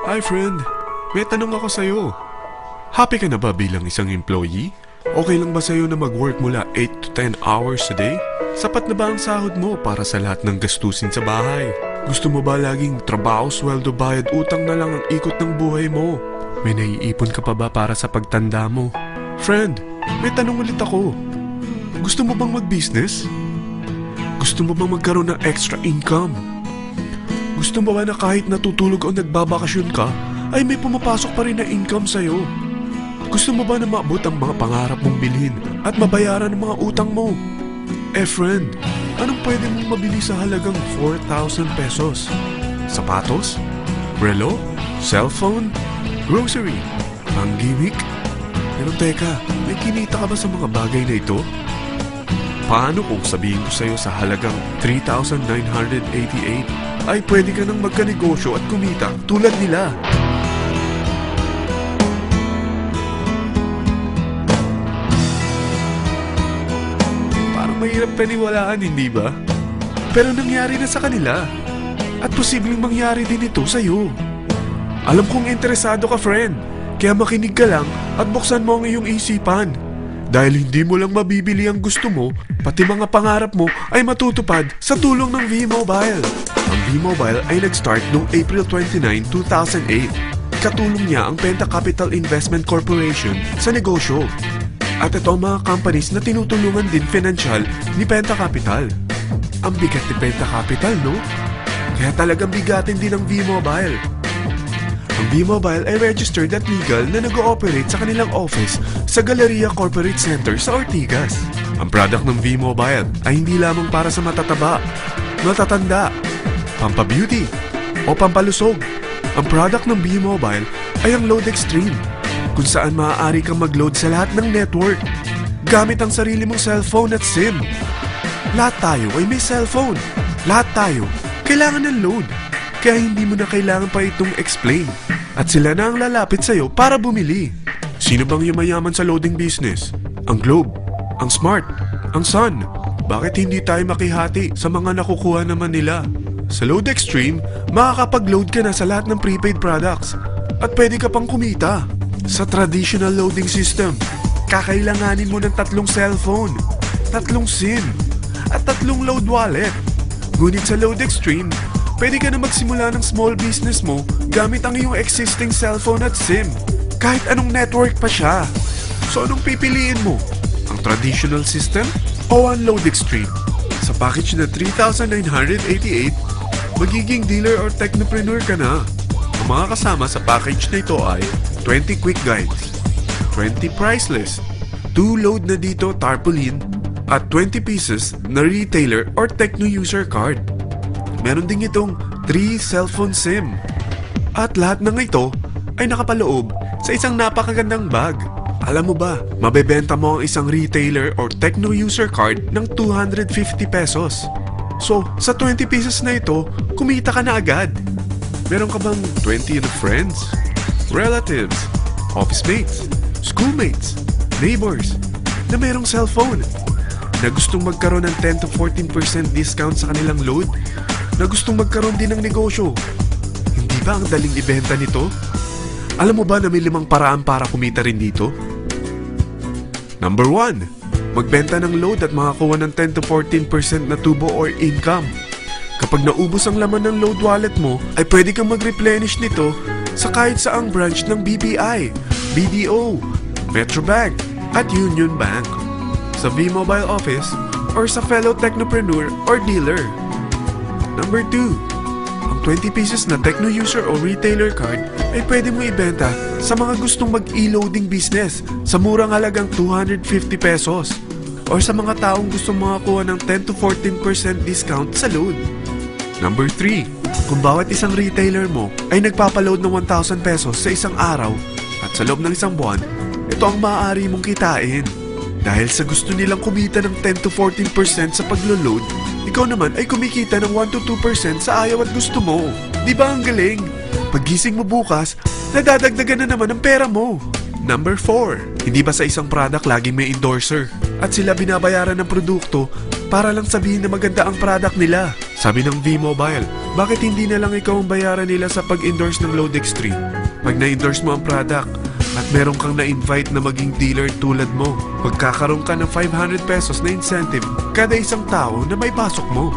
Hi friend, may tanong ako sa'yo. Happy ka na ba bilang isang employee? Okay lang ba sa'yo na mag-work mula 8 to 10 hours a day? Sapat na ba ang sahod mo para sa lahat ng gastusin sa bahay? Gusto mo ba laging trabaho, sweldo, bayad, utang na lang ang ikot ng buhay mo? May naiipon ka pa ba para sa pagtanda mo? Friend, may tanong ulit ako. Gusto mo bang mag-business? Gusto mo bang magkaroon ng extra income? Gusto mo ba na kahit natutulog o nagbabakasyon ka, ay may pumapasok pa rin na income sa'yo? Gusto mo ba na maabot ang mga pangarap mong bilhin at mabayaran ang mga utang mo? Friend, anong pwede mong mabili sa halagang 4,000 pesos? Sapatos? Relo? Cellphone? Grocery? Ang gimmick? Pero teka, may kinita ka ba sa mga bagay na ito? Paano kung sabihin ko sa'yo sa halagang 3,988 ay pwede ka nang magkanegosyo at kumita tulad nila? Parang mahirap paniwalaan, hindi ba? Pero nangyari na sa kanila. At posibleng mangyari din ito sa'yo. Alam kong interesado ka, friend. Kaya makinig ka lang at buksan mo ang iyong isipan. Dahil hindi mo lang mabibili ang gusto mo, pati mga pangarap mo ay matutupad sa tulong ng V-Mobile. Ang V-Mobile ay nag-start noong April 29, 2008. Katulong niya ang Penta Capital Investment Corporation sa negosyo. At ito ang mga companies na tinutulungan din financial ni Penta Capital. Ang bigat ni Penta Capital, no? Kaya talagang bigatin din ang V-Mobile. Ang V-Mobile ay registered at legal na nag-ooperate sa kanilang office sa Galleria Corporate Center sa Ortigas. Ang product ng V-Mobile ay hindi lamang para sa matataba, matatanda, pampabeauty, o pampalusog. Ang product ng V-Mobile ay ang Load Extreme, kung saan maaari kang mag-load sa lahat ng network gamit ang sarili mong cellphone at SIM. Lahat tayo ay may cellphone. Lahat tayo kailangan ng load. Kaya hindi mo na kailangan pa itong explain. At sila na ang lalapit sa'yo para bumili. Sino bang yumayaman sa loading business? Ang Globe, ang Smart, ang Sun. Bakit hindi tayo makihati sa mga nakukuha naman nila? Sa Load Extreme, makakapag-load ka na sa lahat ng prepaid products. At pwede ka pang kumita. Sa traditional loading system, kakailanganin mo ng 3 cellphone, 3 SIM, at 3 load wallet. Ngunit sa Load Extreme, pwede ka na magsimula ng small business mo gamit ang iyong existing cellphone at SIM. Kahit anong network pa siya. So anong pipiliin mo? Ang traditional system o ang Load Extreme? Sa package na 3,988, magiging dealer or technopreneur ka na. Ang mga kasama sa package na ito ay 20 quick guides, 20 price list, 2 load na dito tarpaulin, at 20 pieces na retailer or techno user card. Meron din itong 3 cellphone SIM. At lahat ng ito ay nakapaloob sa isang napakagandang bag. Alam mo ba, mabebenta mo ang isang retailer or techno user card ng 250 pesos. So, sa 20 pieces na ito, kumita ka na agad. Meron ka bang 20 na friends, relatives, office mates, schoolmates, neighbors na merong cellphone, na gustong magkaroon ng 10 to 14% discount sa kanilang load, na gustong magkaroon din ng negosyo? Hindi ba ang daling ibenta nito? Alam mo ba na may 5 paraan para kumita rin dito? Number 1, magbenta ng load at makakuha ng 10 to 14% na tubo or income. Kapag naubos ang laman ng load wallet mo, ay pwede kang mag-replenish nito sa kahit saang branch ng BPI, BDO, Metrobank, at Union Bank, sa V-Mobile office, or sa fellow technopreneur or dealer. Number 2, ang 20 pieces na techno user o retailer card ay pwede mo ibenta sa mga gustong mag-e-loading business sa murang halagang 250 pesos, or sa mga taong gustong makakuha ng 10 to 14% discount sa load. Number 3, kung bawat isang retailer mo ay nagpapaload ng 1,000 pesos sa isang araw at sa loob ng isang buwan, ito ang maaari mong kitain. Dahil sa gusto nilang kumita ng 10 to 14% sa paglo-load, ikaw naman ay kumikita ng 1 to 2% sa ayaw at gusto mo. Di ba ang galing? Paggising mo bukas, nadadagdagan na naman ang pera mo. Number 4, hindi ba sa isang product laging may endorser at sila binabayaran ng produkto para lang sabihin na maganda ang product nila. Sabi ng V-Mobile, bakit hindi na lang ikaw ang bayaran nila sa pag-endorse ng Load Extreme? Pag na-endorse mo ang product at meron kang na-invite na maging dealer tulad mo, magkakaroon ka ng 500 pesos na incentive kada isang tao na may pasok mo.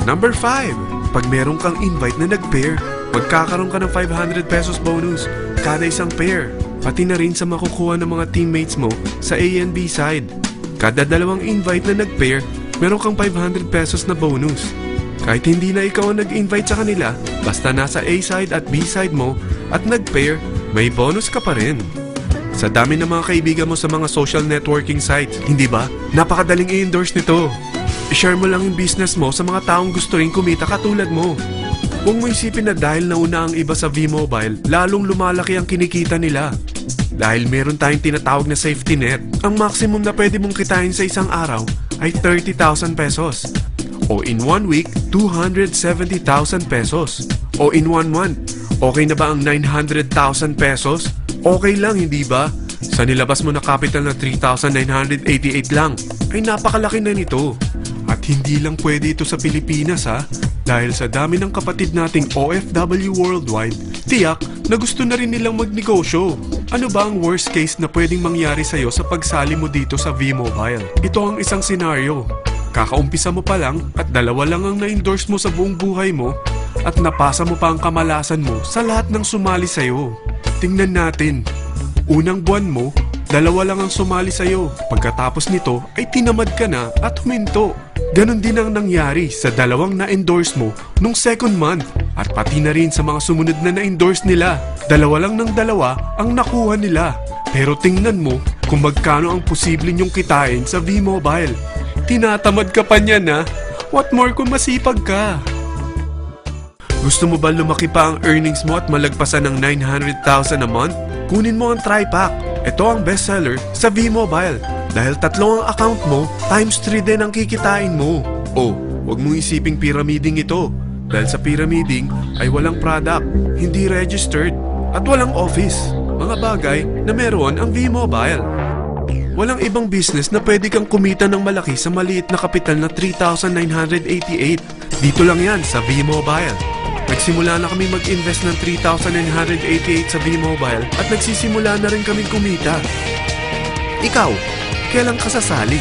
Number 5, pag meron kang invite na nag-pair, magkakaroon ka ng 500 pesos bonus kada isang pair. Pati na rin sa makukuha ng mga teammates mo sa A and B side. Kada dalawang invite na nag-pair, meron kang 500 pesos na bonus. Kahit hindi na ikaw ang nag-invite sa kanila, basta nasa A side at B side mo at nag-pair, may bonus ka pa rin. Sa dami ng mga kaibigan mo sa mga social networking sites, hindi ba? Napakadaling i-endorse nito. I-share mo lang yung business mo sa mga taong gusto rin kumita katulad mo. Huwag mo isipin na dahil nauna ang iba sa V-Mobile, lalong lumalaki ang kinikita nila. Dahil meron tayong tinatawag na safety net, ang maximum na pwede mong kitain sa isang araw ay 30,000 pesos. O in 1 week, 270,000 pesos. O in 1 month, okay na ba ang 900,000 pesos? Okay lang, hindi ba? Sa nilabas mo na capital na 3,988 lang, ay napakalaki na nito. At hindi lang pwede ito sa Pilipinas ha, dahil sa dami ng kapatid nating OFW worldwide, tiyak na gusto na rin nilang magnegosyo. Ano ba ang worst case na pwedeng mangyari sa'yo sa pagsali mo dito sa V-Mobile? Ito ang isang senaryo. Kakaumpisa mo pa lang at 2 lang ang na-endorse mo sa buong buhay mo at napasa mo pa ang kamalasan mo sa lahat ng sumali sa'yo. Tingnan natin. Unang buwan mo, 2 lang ang sumali sa'yo. Pagkatapos nito ay tinamad ka na at huminto. Ganon din ang nangyari sa 2 na-endorse mo nung second month at pati na rin sa mga sumunod na na-endorse nila. 2 lang ng 2 ang nakuha nila. Pero tingnan mo kung magkano ang posible nyong kitain sa V-Mobile. Tinatamad ka pa niyan ha? What more kung masipag ka? Gusto mo ba lumaki pa ang earnings mo at malagpasan ng 900,000 a month? Kunin mo ang TriPack. Ito ang bestseller sa V-Mobile. Dahil 3 ang account mo, times 3 din ang kikitain mo. Oh, huwag mong isiping pyramiding ito. Dahil sa pyramiding ay walang product, hindi registered, at walang office. Mga bagay na meron ang V-Mobile. Walang ibang business na pwede kang kumita ng malaki sa maliit na kapital na 3,988. Dito lang yan sa V-Mobile. Nagsimula na kami mag-invest ng 3,988 sa V-Mobile at nagsisimula na rin kami kumita. Ikaw, kailan ka sasali?